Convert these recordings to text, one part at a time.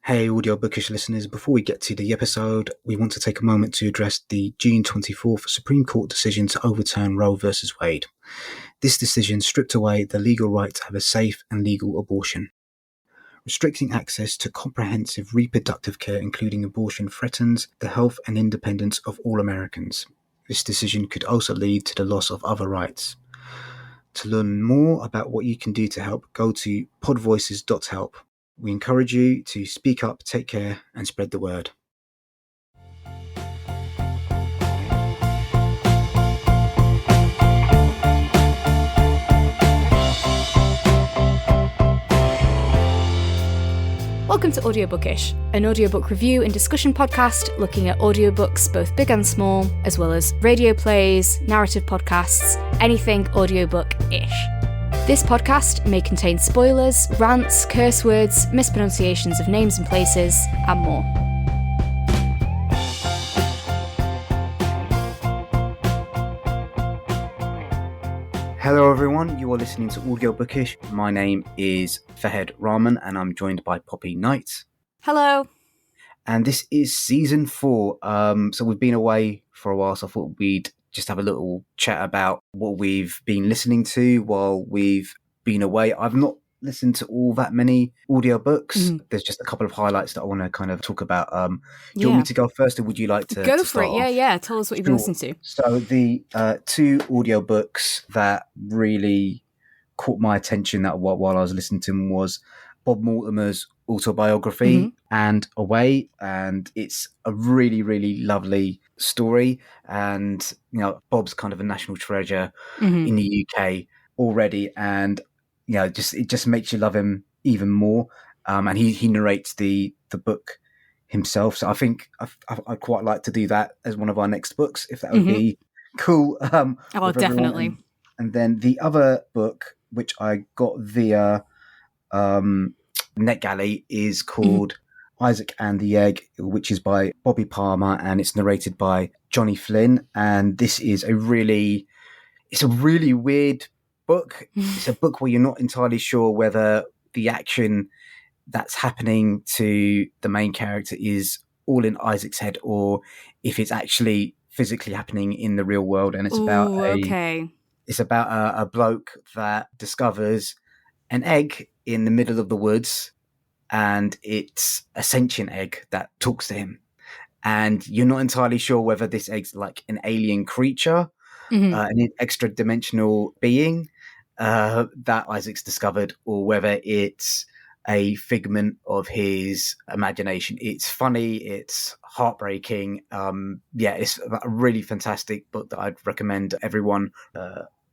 Hey, audio bookish listeners, before we get to the episode, we want to take a moment to address the June 24th Supreme Court decision to overturn Roe v. Wade. This decision stripped away the legal right to have a safe and legal abortion. Restricting access to comprehensive reproductive care, including abortion, threatens the health and independence of all Americans. This decision could also lead to the loss of other rights. To learn more about what you can do to help, go to podvoices.help. We encourage you to speak up, take care, and spread the word. Welcome to Audiobookish, an audiobook review and discussion podcast looking at audiobooks both big and small, as well as radio plays, narrative podcasts, anything audiobook-ish. This podcast may contain spoilers, rants, curse words, mispronunciations of names and places, and more. Hello everyone, you are listening to Audio Bookish. My name is Fahed Rahman and I'm joined by Poppy Knight. Hello. And this is season 4. So we've been away for a while, so I thought we'd just have a little chat about what we've been listening to while we've been away. I've not listened to all that many audiobooks. Mm-hmm. There's just a couple of highlights that I want to kind of talk about. Do you want me to go first, or would you like to go for start it? off? Yeah. Tell us what you've been listening to. So the two audiobooks that really caught my attention that while I was listening to them was Bob Mortimer's autobiography and Away, and it's a really, really lovely story. And you know, Bob's kind of a national treasure in the UK already, and you know, it just makes you love him even more. And he narrates the book himself, so I think I'd quite like to do that as one of our next books, if that would be cool. Oh, definitely. And then the other book, which I got via NetGalley, is called Isaac and the Egg, which is by Bobby Palmer, and it's narrated by Johnny Flynn. And this is a really weird book. It's a book where you're not entirely sure whether the action that's happening to the main character is all in Isaac's head or if it's actually physically happening in the real world. And it's about a bloke that discovers an egg in the middle of the woods, and it's a sentient egg that talks to him. And you're not entirely sure whether this egg's like an alien creature, an extra dimensional being that Isaac's discovered, or whether it's a figment of his imagination. It's funny, it's heartbreaking. It's a really fantastic book that I'd recommend everyone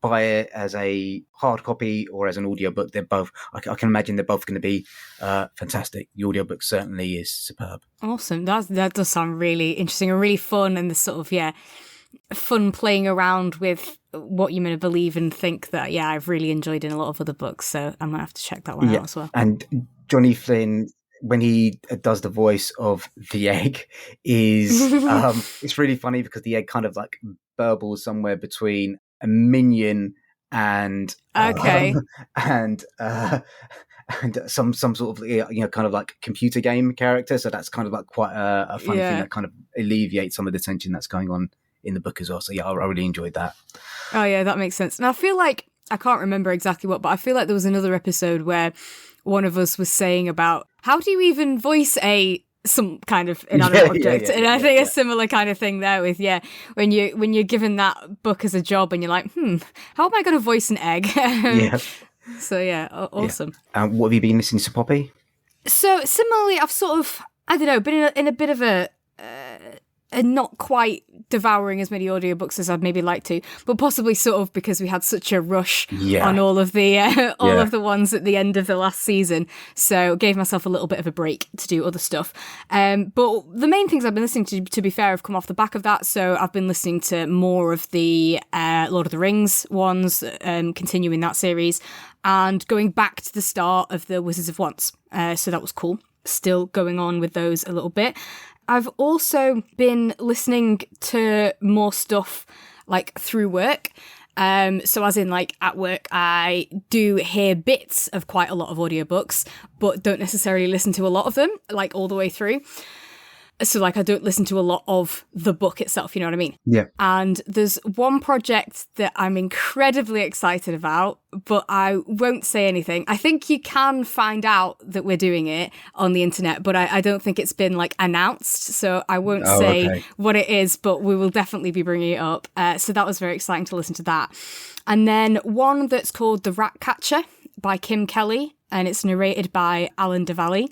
buy it as a hard copy or as an audiobook. They're both, I can imagine they're both going to be fantastic. The audiobook certainly is superb. Awesome. That does sound really interesting and really fun, and the sort of, fun playing around with what you're going to believe and think that, I've really enjoyed in a lot of other books. So I'm going to have to check that one out as well. And Johnny Flynn, when he does the voice of the egg, is it's really funny because the egg kind of like burbles somewhere between a minion and and some sort of kind of like computer game character. So that's kind of like quite a funny thing that kind of alleviates some of the tension that's going on in the book as well. So I really enjoyed that. Oh yeah, that makes sense. And I feel like, I can't remember exactly what, but I feel like there was another episode where one of us was saying about how do you even voice some kind of inanimate object, and I think a similar kind of thing there with when you're given that book as a job and you're like, how am I going to voice an egg? So awesome. What have you been listening to, Poppy? So similarly, I've sort of, I don't know, been in a bit of a not quite devouring as many audiobooks as I'd maybe like to, but possibly sort of because we had such a rush on all of the of the ones at the end of the last season. So gave myself a little bit of a break to do other stuff. But the main things I've been listening to be fair, have come off the back of that. So I've been listening to more of the Lord of the Rings ones, continuing that series, and going back to the start of the Wizards of Once. So that was cool. Still going on with those a little bit. I've also been listening to more stuff like through work. So as in like at work, I do hear bits of quite a lot of audiobooks, but don't necessarily listen to a lot of them, like all the way through. So like I don't listen to a lot of the book itself, you know what I mean? Yeah. And there's one project that I'm incredibly excited about, but I won't say anything. I think you can find out that we're doing it on the internet, but I don't think it's been like announced. So I won't say what it is, but we will definitely be bringing it up. So that was very exciting to listen to that. And then one that's called The Rat Catcher by Kim Kelly, and it's narrated by Alan DeValley.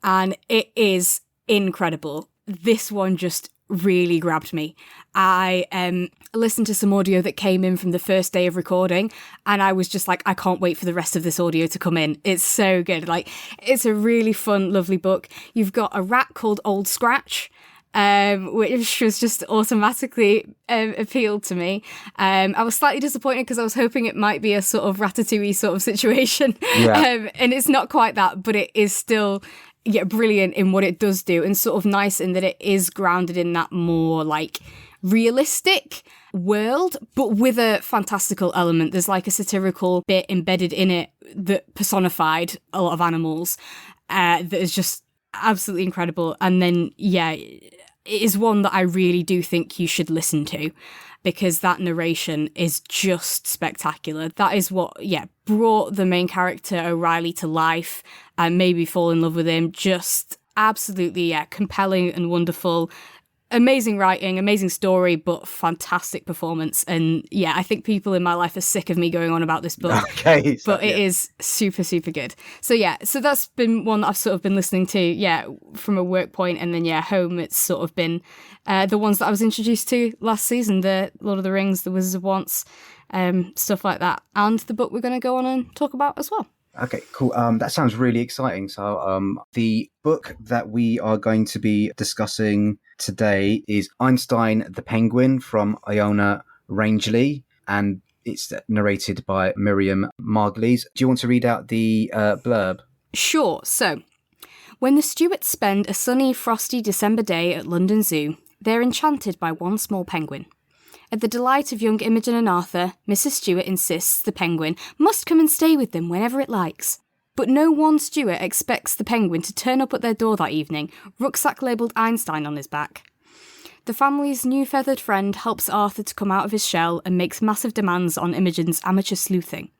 And it is incredible. This one just really grabbed me. I listened to some audio that came in from the first day of recording, and I was just like, I can't wait for the rest of this audio to come in. It's so good. Like, it's a really fun, lovely book. You've got a rat called Old Scratch, which was just automatically appealed to me. I was slightly disappointed because I was hoping it might be a sort of Ratatouille sort of situation. Yeah. And it's not quite that, but it is still brilliant in what it does do, and sort of nice in that it is grounded in that more like realistic world, but with a fantastical element. There's like a satirical bit embedded in it that personified a lot of animals that is just absolutely incredible. And then, it is one that I really do think you should listen to, because that narration is just spectacular. That is what, brought the main character O'Reilly to life and made me fall in love with him. Just absolutely, compelling and wonderful. Amazing writing, amazing story, but fantastic performance. And I think people in my life are sick of me going on about this book. Okay. But it is super, super good. So so that's been one that I've sort of been listening to, from a work point. And then, home, it's sort of been the ones that I was introduced to last season, the Lord of the Rings, the Wizards of Once, stuff like that. And the book we're going to go on and talk about as well. Okay, cool. That sounds really exciting. So the book that we are going to be discussing today is Einstein the Penguin from Iona Rangeley, and it's narrated by Miriam Margolyes. Do you want to read out the blurb? Sure. So, when the Stewarts spend a sunny, frosty December day at London Zoo, they're enchanted by one small penguin. At the delight of young Imogen and Arthur, Mrs. Stewart insists the penguin must come and stay with them whenever it likes. But no one Stewart expects the penguin to turn up at their door that evening, rucksack labelled Einstein on his back. The family's new feathered friend helps Arthur to come out of his shell and makes massive demands on Imogen's amateur sleuthing.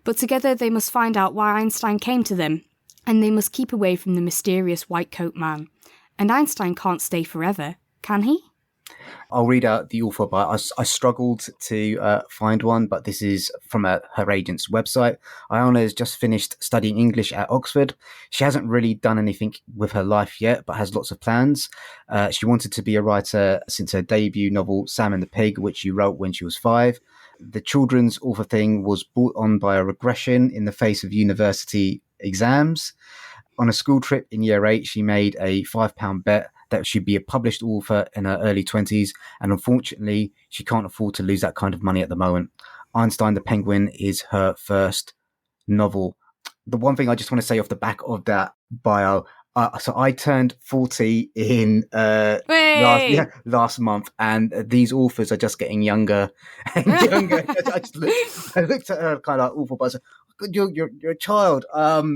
But together they must find out why Einstein came to them, and they must keep away from the mysterious white coat man. And Einstein can't stay forever, can he? I'll read out the author bio. I struggled to find one, but this is from her agent's website. Iona has just finished studying English at Oxford. She hasn't really done anything with her life yet, but has lots of plans. She wanted to be a writer since her debut novel, Sam and the Pig, which she wrote when she was 5. The children's author thing was brought on by a regression in the face of university exams. On a school trip in year 8, she made a £5 bet that she'd be a published author in her early 20s, and unfortunately, she can't afford to lose that kind of money at the moment. Einstein the Penguin is her first novel. The one thing I just want to say off the back of that bio, so I turned 40 in last month, and these authors are just getting younger and younger. I looked at her kind of like awful, but I said, you're a child. So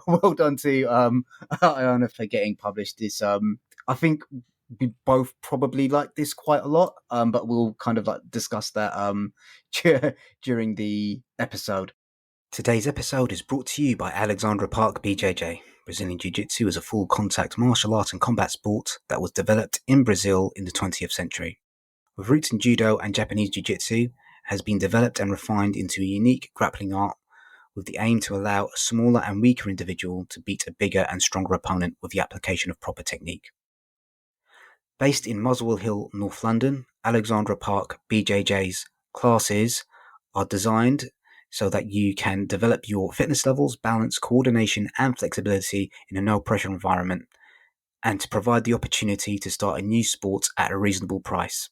well done to Iona for getting published this. I think we both probably like this quite a lot, but we'll kind of like discuss that during the episode. Today's episode is brought to you by Alexandra Park BJJ. Brazilian Jiu-Jitsu is a full contact martial art and combat sport that was developed in Brazil in the 20th century. With roots in judo and Japanese jiu-jitsu, has been developed and refined into a unique grappling art with the aim to allow a smaller and weaker individual to beat a bigger and stronger opponent with the application of proper technique. Based in Muswell Hill, North London, Alexandra Park BJJ's classes are designed so that you can develop your fitness levels, balance, coordination and flexibility in a no-pressure environment, and to provide the opportunity to start a new sport at a reasonable price.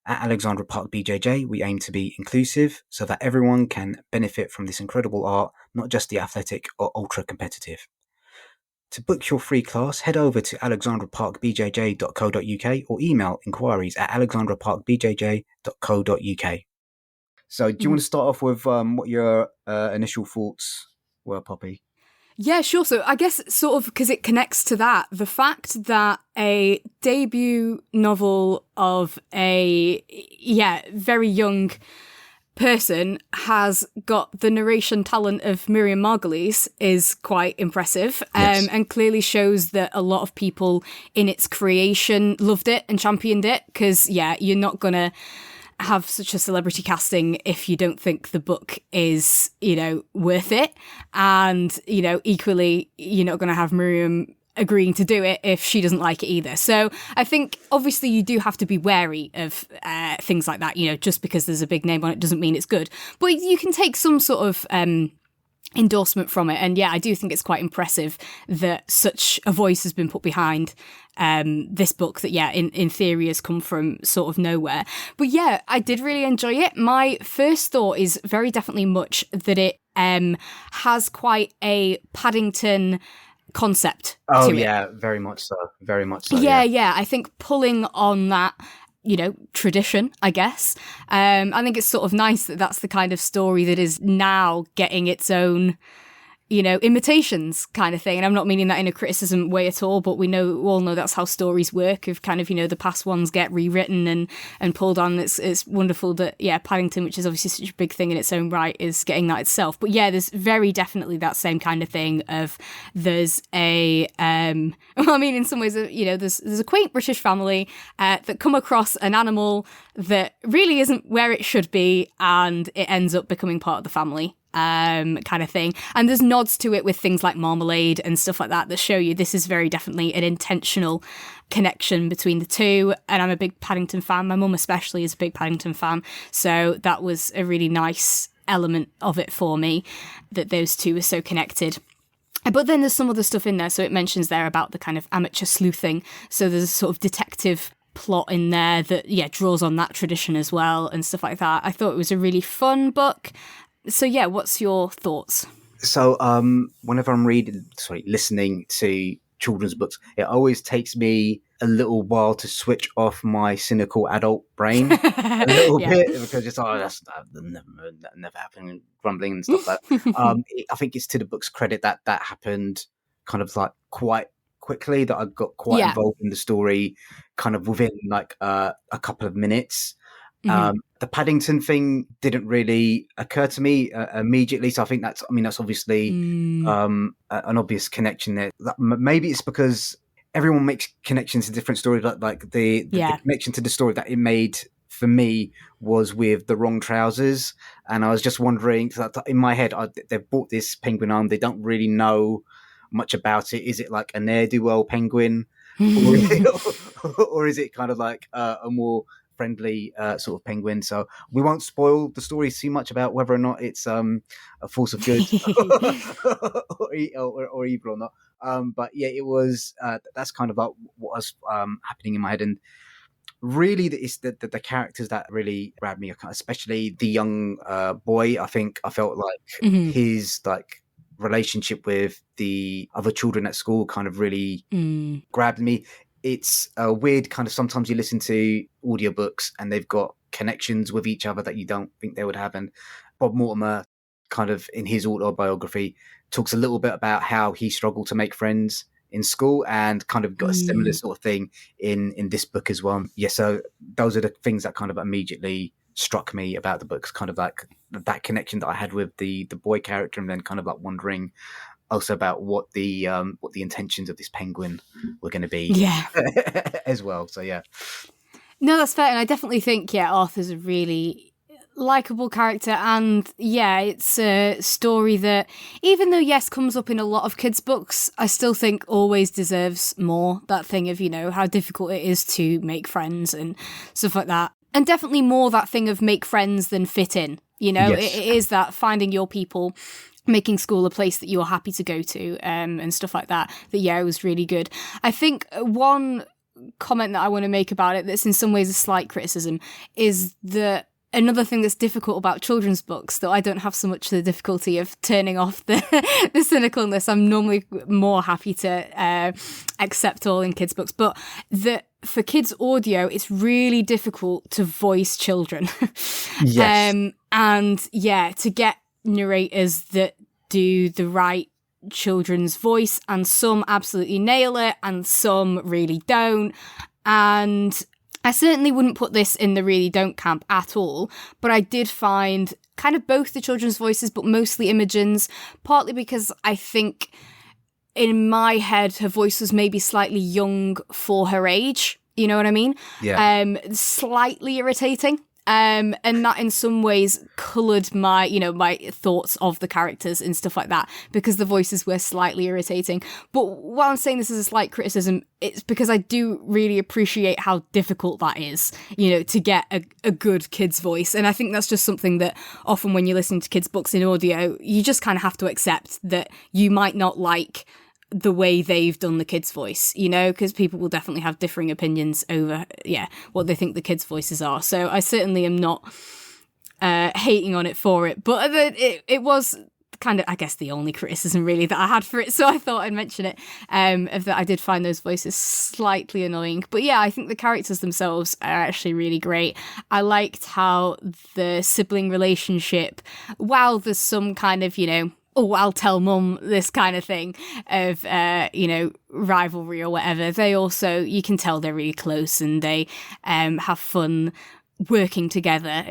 At Alexandra Park BJJ, we aim to be inclusive so that everyone can benefit from this incredible art, not just the athletic or ultra-competitive. To book your free class, head over to alexandraparkbjj.co.uk or email inquiries at alexandraparkbjj.co.uk. So do you want to start off with what your initial thoughts were, Poppy? Yeah, sure. So I guess sort of because it connects to that, the fact that a debut novel of a, very young person has got the narration talent of Miriam Margolyes is quite impressive, and clearly shows that a lot of people in its creation loved it and championed it, because, you're not going to have such a celebrity casting if you don't think the book is, worth it. And, equally, you're not going to have Miriam agreeing to do it if she doesn't like it either. So I think obviously you do have to be wary of things like that. Just because there's a big name on it doesn't mean it's good. But you can take some sort of endorsement from it. And I do think it's quite impressive that such a voice has been put behind this book that, in theory has come from sort of nowhere. But I did really enjoy it. My first thought is very definitely much that it has quite a Paddington concept to it. Very much so. Very much so. I think pulling on that, tradition, I guess. I think it's sort of nice that that's the kind of story that is now getting its own, imitations kind of thing. And I'm not meaning that in a criticism way at all, but we all know that's how stories work. If kind of, the past ones get rewritten and pulled on. It's wonderful that, Paddington, which is obviously such a big thing in its own right, is getting that itself. But there's very definitely that same kind of thing of there's a, in some ways, there's a quaint British family that come across an animal that really isn't where it should be, and it ends up becoming part of the family. Kind of thing. And there's nods to it with things like marmalade and stuff like that show you this is very definitely an intentional connection between the two. And I'm a big Paddington fan. My mum especially is a big Paddington fan. So that was a really nice element of it for me, that those two are so connected. But then there's some other stuff in there. So it mentions there about the kind of amateur sleuthing. So there's a sort of detective plot in there that, draws on that tradition as well and stuff like that. I thought it was a really fun book. So what's your thoughts? So whenever I'm listening to children's books, it always takes me a little while to switch off my cynical adult brain a little bit, because it's that never happened, grumbling and stuff like that. I think it's to the book's credit that happened kind of like quite quickly, that I got quite involved in the story kind of within like a couple of minutes. The Paddington thing didn't really occur to me immediately, so I think that's obviously an obvious connection there. Maybe it's because everyone makes connections to different stories, but like the connection to the story that it made for me was with the wrong trousers, and I was just wondering, in my head, they've bought this penguin arm, they don't really know much about it. Is it like a ne'er-do-well penguin, or is it kind of like a more friendly sort of penguin? So we won't spoil the story too much about whether or not it's a force of good or evil or not. But it was that's kind of like what was happening in my head. And really it's the characters that really grabbed me, especially the young boy. I think I felt like his like relationship with the other children at school kind of really grabbed me. It's a weird kind of, sometimes you listen to audiobooks and they've got connections with each other that you don't think they would have. And Bob Mortimer kind of in his autobiography talks a little bit about how he struggled to make friends in school, and kind of got a similar sort of thing in this book as well. So those are the things that kind of immediately struck me about the books, kind of like that connection that I had with the boy character, and then kind of like wondering also about what the intentions of this penguin were going to be as well. So no, that's fair. And I definitely think Arthur's a really likable character, and it's a story that, even though comes up in a lot of kids' books, I still think always deserves more. That thing of how difficult it is to make friends and stuff like that, and definitely more that thing of make friends than fit in. It is that finding your people, making school a place that you are happy to go to, and stuff like that. It was really good. I think one comment that I want to make about it, that's in some ways a slight criticism, is that another thing that's difficult about children's books, though I don't have so much the difficulty of turning off the cynicalness. I'm normally more happy to accept all in kids' books, but that for kids audio, it's really difficult to voice children. Yes. And yeah, to get narrators that do the right children's voice, and some absolutely nail it and some really don't. And I certainly wouldn't put this in the really don't camp at all, but I did find kind of both the children's voices, but mostly Imogen's, partly because I think in my head, her voice was maybe slightly young for her age. You know what I mean? Yeah. Slightly irritating. And that in some ways coloured my thoughts of the characters and stuff like that, because the voices were slightly irritating. But while I'm saying this is a slight criticism, it's because I do really appreciate how difficult that is, to get a good kid's voice. And I think that's just something that often when you're listening to kids' books in audio, you just kind of have to accept that you might not like the way they've done the kid's voice, because people will definitely have differing opinions over, what they think the kids' voices are. So I certainly am not hating on it for it, but it was kind of, I guess, the only criticism really that I had for it. So I thought I'd mention it, of that I did find those voices slightly annoying. But yeah, I think the characters themselves are actually really great. I liked how the sibling relationship, while there's some kind of, oh, I'll tell mum this kind of thing of, rivalry or whatever, they also, you can tell they're really close and they have fun working together,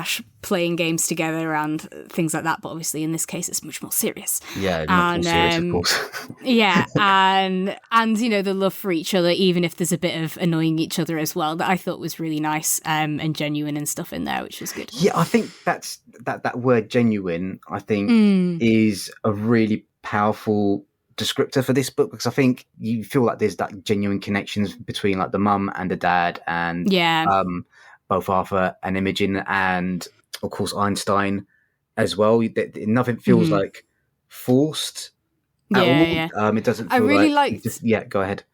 / playing games together and things like that. But obviously in this case, it's much more serious. Yeah, much more serious, of course. Yeah, and the love for each other, even if there's a bit of annoying each other as well, that I thought was really nice and genuine and stuff in there, which was good. Yeah, I think that's that word genuine, I think, is a really powerful descriptor for this book, because I think you feel like there's that genuine connections between like the mum and the dad, and both Arthur and Imogen, and of course Einstein as well. Nothing feels like forced at all. Yeah. It doesn't feel I really like liked. Go ahead.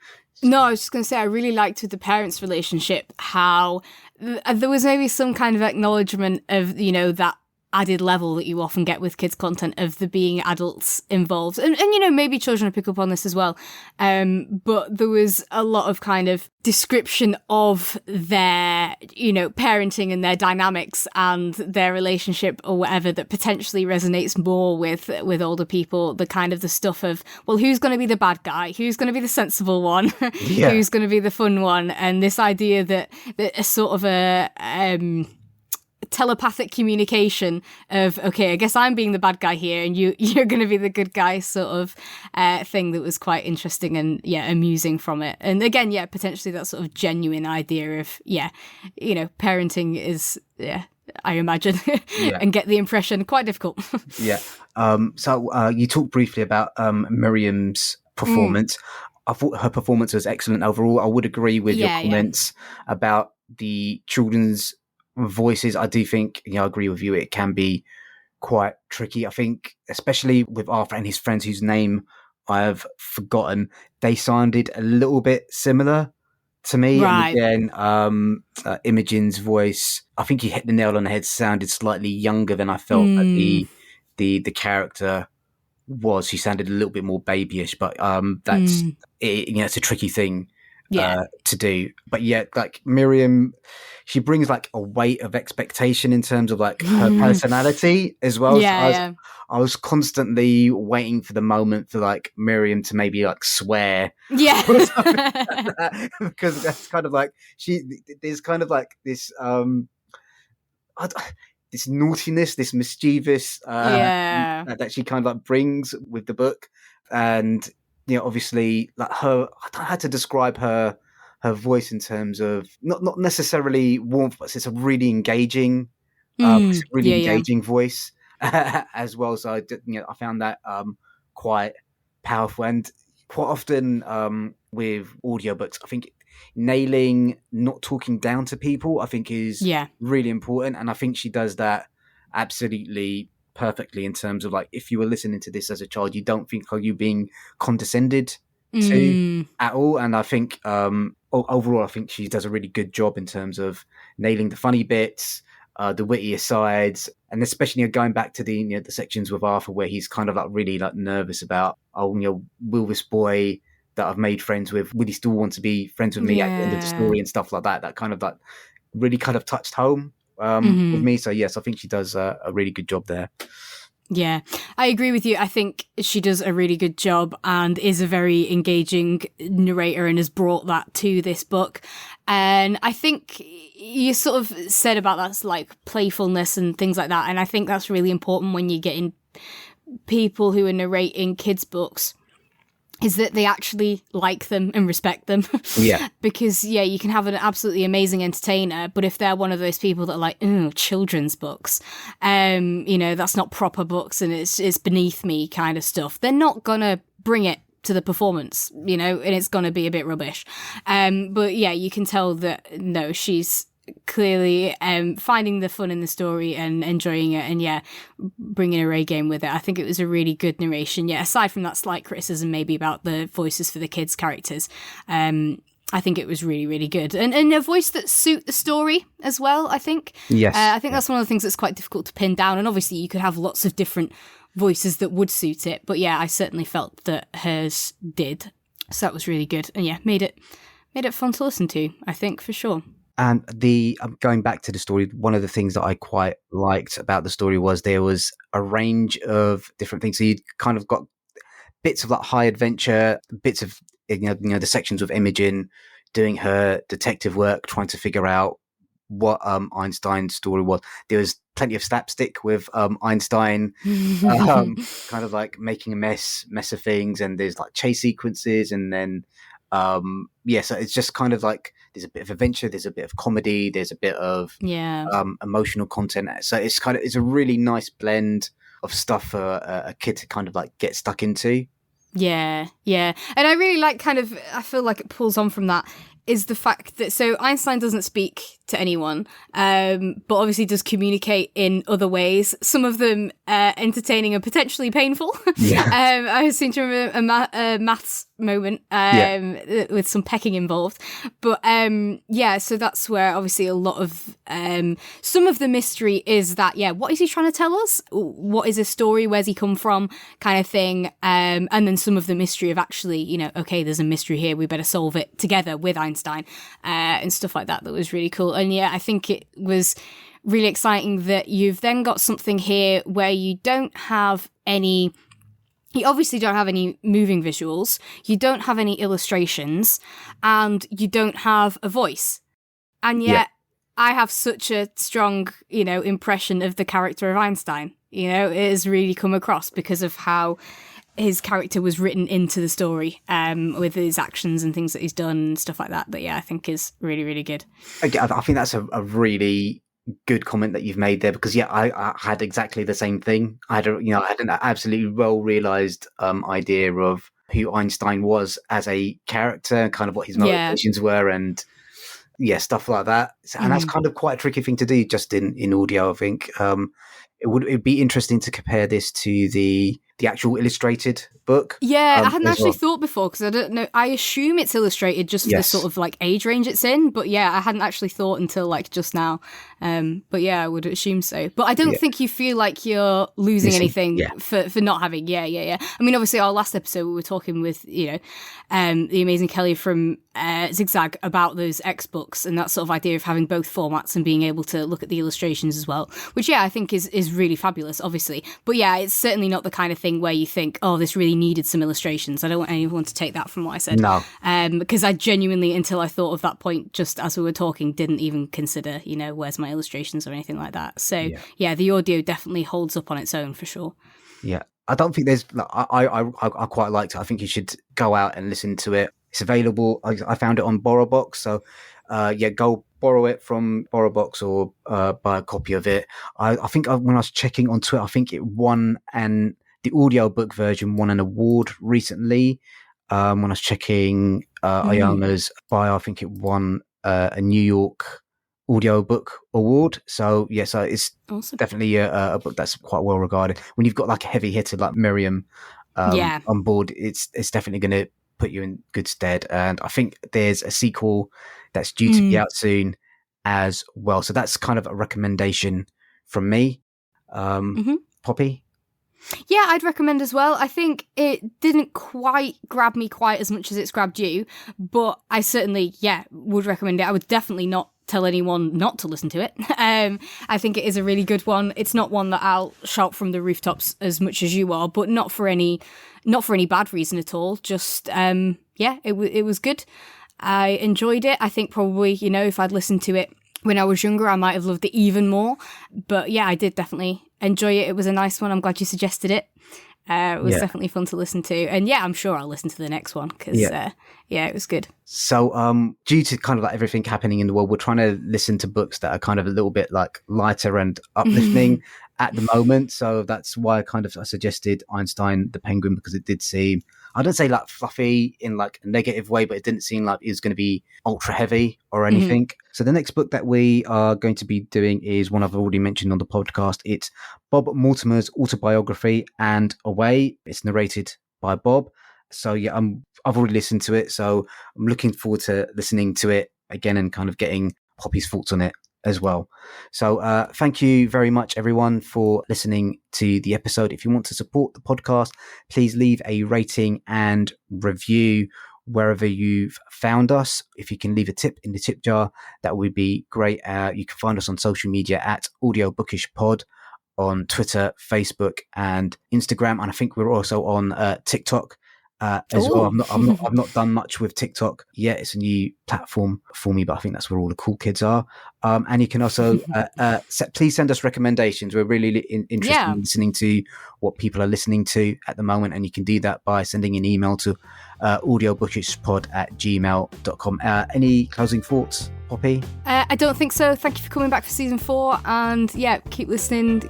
No, I was just going to say, I really liked with the parents' relationship how there was maybe some kind of acknowledgement of, that added level that you often get with kids' content of there being adults involved. And maybe children will pick up on this as well. But there was a lot of kind of description of their, parenting and their dynamics and their relationship or whatever that potentially resonates more with older people. The kind of the stuff of, well, who's going to be the bad guy? Who's going to be the sensible one? Who's going to be the fun one? And this idea that a sort of a telepathic communication of, okay, I guess I'm being the bad guy here and you're going to be the good guy sort of thing, that was quite interesting and amusing from it. And again, potentially that sort of genuine idea of parenting is I imagine and get the impression quite difficult. So you talked briefly about Miriam's performance. I thought her performance was excellent overall. I would agree with your comments about the children's voices. I do think, I agree with you, it can be quite tricky. I think especially with Arthur and his friends whose name I have forgotten, they sounded a little bit similar to me. Right. And again, Imogen's voice, I think you hit the nail on the head, sounded slightly younger than I felt that the character was. She sounded a little bit more babyish, but that's it's a tricky thing to do. But like Miriam, she brings like a weight of expectation in terms of like her personality as well. I was constantly waiting for the moment for like Miriam to maybe like swear, or something like that, because that's kind of like there's kind of like this this naughtiness, this mischievous that she kind of like brings with the book. And obviously, like I had to describe her voice in terms of not necessarily warmth, but it's a really engaging, engaging voice as well. So I found that quite powerful. And quite often with audiobooks, I think nailing not talking down to people, I think is really important, and I think she does that absolutely perfectly in terms of like, if you were listening to this as a child, you don't think, are you being condescended to at all? And I think overall, I think she does a really good job in terms of nailing the funny bits, the witty asides, and especially going back to the the sections with Arthur where he's kind of like really like nervous about, will this boy that I've made friends with, would he still want to be friends with me at the end of the story and stuff like that? That kind of like really kind of touched home with me. So yes, I think she does a really good job there. Yeah, I agree with you. I think she does a really good job and is a very engaging narrator and has brought that to this book. And I think you sort of said about that's like playfulness and things like that. And I think that's really important when you're getting people who are narrating kids' books, is that they actually like them and respect them. Yeah. Because, yeah, you can have an absolutely amazing entertainer, but if they're one of those people that are like, ooh, children's books, that's not proper books and it's beneath me kind of stuff, they're not going to bring it to the performance, and it's going to be a bit rubbish. But, yeah, you can tell that, no, she's clearly finding the fun in the story and enjoying it, and yeah, bringing her A game with it. I think it was a really good narration. Yeah, aside from that slight criticism maybe about the voices for the kids' characters, I think it was really, really good, and a voice that suit the story as well. I think. Yes, I think that's one of the things that's quite difficult to pin down. And obviously, you could have lots of different voices that would suit it, but yeah, I certainly felt that hers did. So that was really good, and yeah, made it fun to listen to. I think for sure. And going back to the story, one of the things that I quite liked about the story was there was a range of different things. So you kind of got bits of like high adventure, bits of the sections with Imogen doing her detective work, trying to figure out what Einstein's story was. There was plenty of slapstick with Einstein, kind of like making a mess of things, and there's like chase sequences, and then so it's just kind of like there's a bit of adventure, there's a bit of comedy, there's a bit of emotional content. So it's a really nice blend of stuff for a kid to kind of like get stuck into. Yeah, and I really like I feel like it pulls on from that is the fact that, so Einstein doesn't speak to anyone, but obviously does communicate in other ways, some of them entertaining and potentially painful. Yeah. I seem to remember a maths moment with some pecking involved. But so that's where obviously a lot of some of the mystery is that, what is he trying to tell us? What is his story? Where's he come from? Kind of thing. And then some of the mystery of actually, okay, there's a mystery here, we better solve it together with Einstein and stuff like that was really cool. And yeah, I think it was really exciting that you've then got something here where you obviously don't have any moving visuals, you don't have any illustrations, and you don't have a voice. And yet I have such a strong, impression of the character of Einstein. It has really come across because of how his character was written into the story, with his actions and things that he's done and stuff like that. But yeah, I think is really, really good. I think that's a really good comment that you've made there, because I had exactly the same thing. I had an absolutely well realized idea of who Einstein was as a character and kind of what his motivations were, and stuff like that. And that's kind of quite a tricky thing to do just in audio. I think it'd be interesting to compare this to the actual illustrated book. I hadn't actually thought before, because I don't know. I assume it's illustrated just for the sort of like age range it's in. But I hadn't actually thought until like just now. But I would assume so. But I don't think you feel like you're losing anything for not having. I mean, obviously, our last episode we were talking with the amazing Kelly from Zigzag about those X books and that sort of idea of having both formats and being able to look at the illustrations as well, which I think is really fabulous, obviously. But it's certainly not the kind of thing where you think, oh, this really needed some illustrations. I don't want anyone to take that from what I said. No. Because I genuinely, until I thought of that point just as we were talking, didn't even consider, where's my illustrations or anything like that. So the audio definitely holds up on its own for sure. Yeah. I don't think there's, I quite liked it. I think you should go out and listen to it. It's available. I found it on BorrowBox. So go borrow it from BorrowBox or buy a copy of it. I think when I was checking on Twitter, I think it won, and the audiobook version won an award recently. When I was checking Iona's bio, I think it won a New York audiobook award. So so it's awesome. Definitely a book that's quite well regarded. When you've got like a heavy hitter like Miriam on board, it's definitely going to put you in good stead. And I think there's a sequel that's due to be out soon as well. So that's kind of a recommendation from me. Poppy? Yeah, I'd recommend as well. I think it didn't quite grab me quite as much as it's grabbed you, but I certainly, would recommend it. I would definitely not tell anyone not to listen to it. I think it is a really good one. It's not one that I'll shout from the rooftops as much as you are, but not for any bad reason at all. Just, it was good. I enjoyed it. I think probably, if I'd listened to it when I was younger, I might have loved it even more. But yeah, I did definitely enjoy it. It was a nice one. I'm glad you suggested it. It was definitely fun to listen to. And yeah, I'm sure I'll listen to the next one because, it was good. So due to kind of like everything happening in the world, we're trying to listen to books that are kind of a little bit like lighter and uplifting at the moment. So that's why I suggested Einstein the Penguin, because it did seem, I don't say like fluffy in like a negative way, but it didn't seem like it was going to be ultra heavy or anything. So the next book that we are going to be doing is one I've already mentioned on the podcast. It's Bob Mortimer's autobiography, And Away. It's narrated by Bob. So yeah, I've already listened to it, so I'm looking forward to listening to it again and kind of getting Poppy's thoughts on it as well. So thank you very much, everyone, for listening to the episode. If you want to support the podcast, please leave a rating and review wherever you've found us. If you can leave a tip in the tip jar, that would be great. You can find us on social media at AudioBookishPod on Twitter, Facebook, and Instagram, and I think we're also on TikTok as well. I've not done much with TikTok yet. It's a new platform for me, but I think that's where all the cool kids are. And you can also please send us recommendations. We're really interested in listening to what people are listening to at the moment, and you can do that by sending an email to audiobookishpod@gmail.com. Any closing thoughts, Poppy? I don't think so. Thank you for coming back for season 4, and keep listening,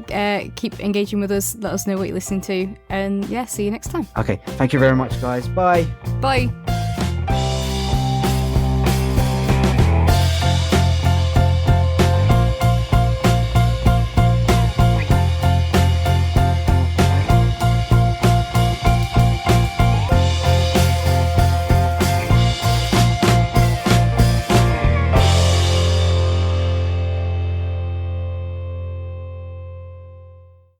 keep engaging with us, let us know what you're listening to, and see you next time. Okay, thank you very much, guys. Bye.